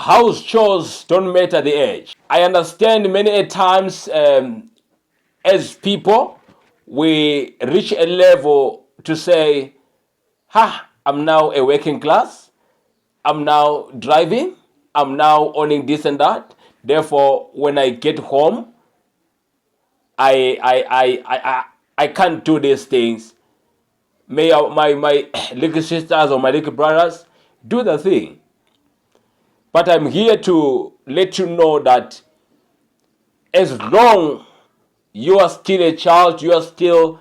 house chores don't matter the age. I understand many a times as people, we reach a level to say, I'm now a working class, I'm now driving, I'm now owning this and that. Therefore, when I get home, I can't do these things. May my little sisters or my little brothers do the thing. But I'm here to let you know that as long you are still a child, you are still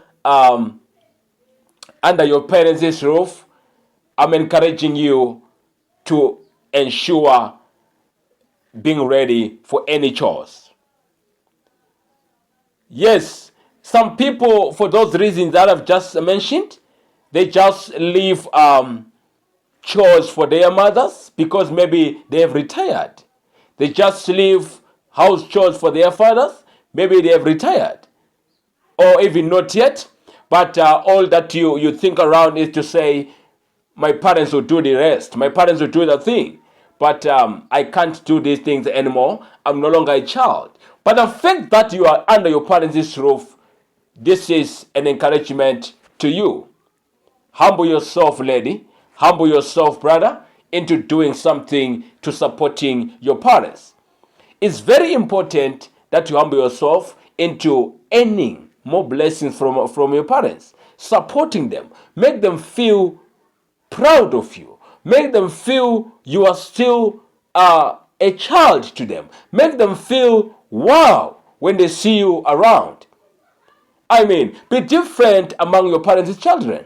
under your parents' roof, I'm encouraging you to ensure being ready for any chores. Yes, some people, for those reasons that I've just mentioned, they just leave chores for their mothers because maybe they have retired. They just leave house chores for their fathers, maybe they have retired. Or even not yet, but all that you think around is to say, my parents will do the rest, my parents will do the thing, but I can't do these things anymore, I'm no longer a child. But the fact that you are under your parents' roof, this is an encouragement to you. Humble yourself, lady, humble yourself, brother, into doing something to supporting your parents. It's very important that you humble yourself into earning more blessings from your parents, supporting them, make them feel proud of you, make them feel you are still a child to them, make them feel wow when they see you around. I mean, be different among your parents' children.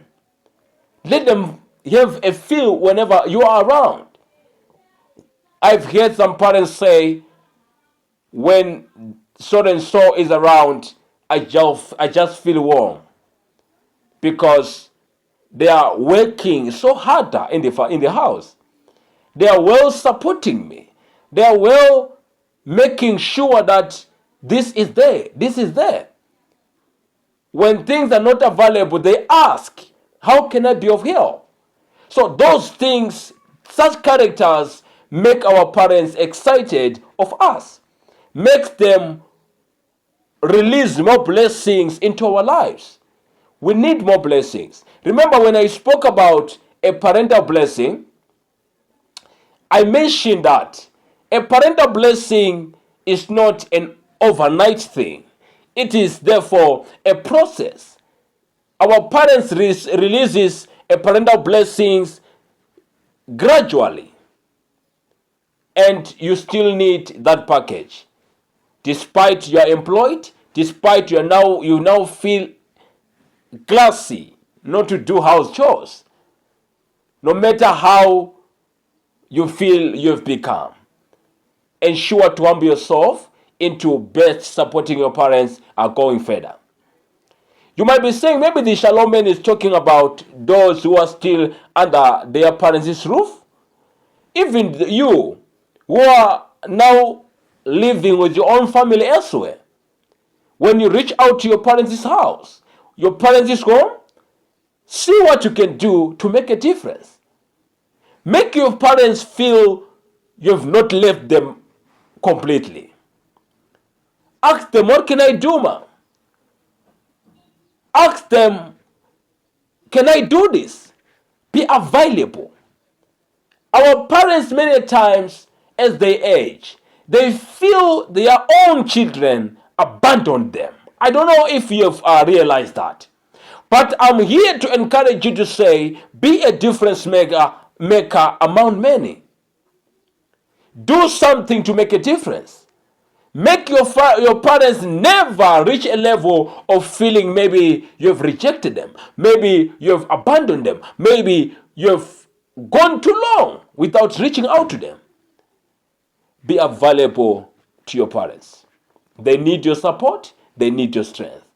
Let them have a feel whenever you are around. I've heard some parents say, when so and so is around, I just feel warm because they are working so harder in the house. They are well supporting me. They are well making sure that this is there, this is there. When things are not available, they ask, how can I be of help? So those things, such characters make our parents excited of us, makes them release more blessings into our lives. We need more blessings. Remember when I spoke about a parental blessing, I mentioned that a parental blessing is not an overnight thing. It is therefore a process. Our parents releases a parental blessings gradually, and you still need that package. Despite you are employed, despite you now feel classy not to do house chores, no matter how you feel you've become, ensure to humble yourself into best supporting your parents are going further. You might be saying maybe the Shalom man is talking about those who are still under their parents' roof. Even you who are now living with your own family elsewhere. When you reach out to your parents' house, your parents' home, see what you can do to make a difference. Make your parents feel you've not left them completely. Ask them, what can I do, ma? Ask them, can I do this? Be available. Our parents, many times, as they age, they feel their own children abandon them. I don't know if you've realized that. But I'm here to encourage you to say, be a difference maker among many. Do something to make a difference. Make your parents never reach a level of feeling maybe you've rejected them. Maybe you've abandoned them. Maybe you've gone too long without reaching out to them. Be available to your parents. They need your support. They need your strength.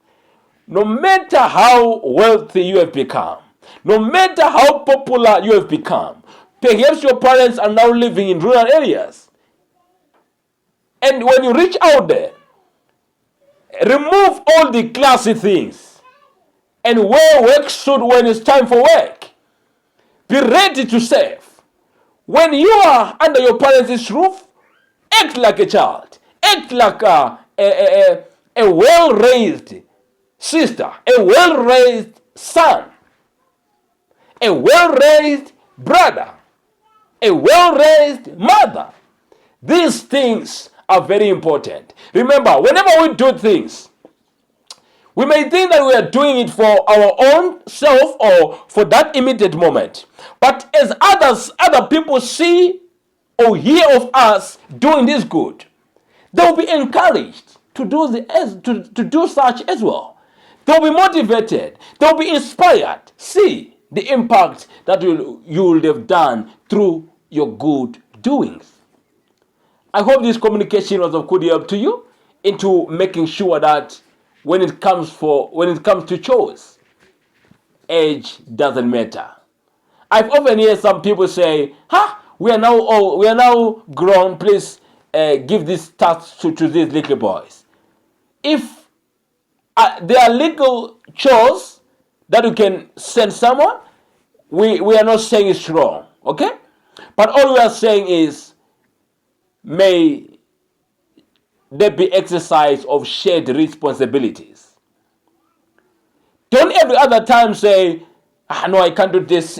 No matter how wealthy you have become, no matter how popular you have become, perhaps your parents are now living in rural areas. And when you reach out there, remove all the classy things and wear work suit when it's time for work. Be ready to serve. When you are under your parents' roof, act like a child. Act like a well-raised sister, a well-raised son, a well-raised brother, a well-raised mother. These things are very important. Remember, whenever we do things, we may think that we are doing it for our own self or for that immediate moment. But as other people see or hear of us doing this good, they'll be encouraged to do such as well. They'll be motivated. They'll be inspired. See the impact that you will have done through your good doings. I hope this communication was of good help to you into making sure that when it comes to chores, age doesn't matter. I've often heard some people say, we are now old, we are now grown, please give this task to these little boys." If there are little chores that you can send someone, we are not saying it's wrong, okay? But all we are saying is, may there be exercise of shared responsibilities. Don't every other time say, no, I can't do this.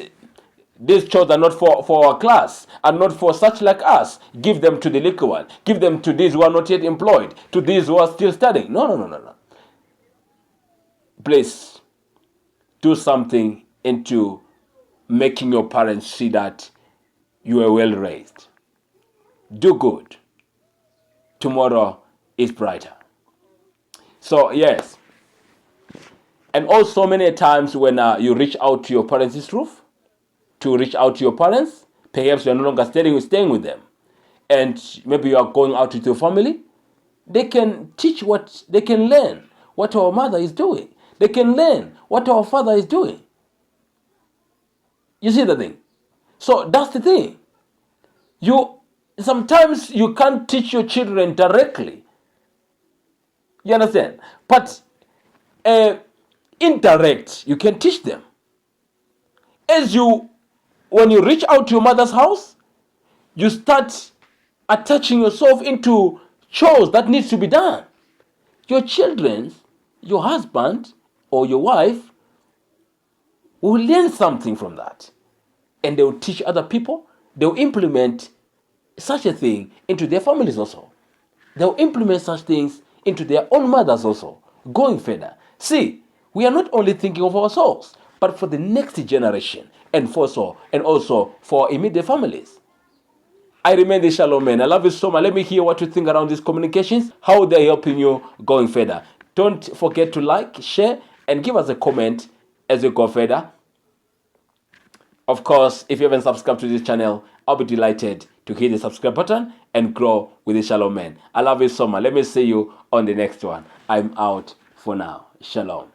These chores are not for our class, are not for such like us. Give them to the little one. Give them to these who are not yet employed, to these who are still studying. No. Please, do something into making your parents see that you are well raised. Do good. Tomorrow is brighter. So, yes. And also many times when you reach out to your parents' roof, to reach out to your parents, perhaps you're no longer staying with them, and maybe you are going out with your family, they can learn what our mother is doing. They can learn what our father is doing. You see the thing? So that's the thing. Sometimes you can't teach your children directly. You understand? But indirect, you can teach them. When you reach out to your mother's house, you start attaching yourself into chores that needs to be done. Your children, your husband or your wife will learn something from that. And they will teach other people. They will implement such a thing into their families also. They will implement such things into their own mothers also, going further. See, we are not only thinking of ourselves, but for the next generation, and also for immediate families. I remain the Shalom Man. I love you so much. Let me hear what you think around these communications, how they're helping you going further. Don't forget to like, share, and give us a comment as we go further. Of course, if you haven't subscribed to this channel, I'll be delighted to hit the subscribe button and grow with the Shalom Man. I love you so much. Let me see you on the next one. I'm out for now. Shalom.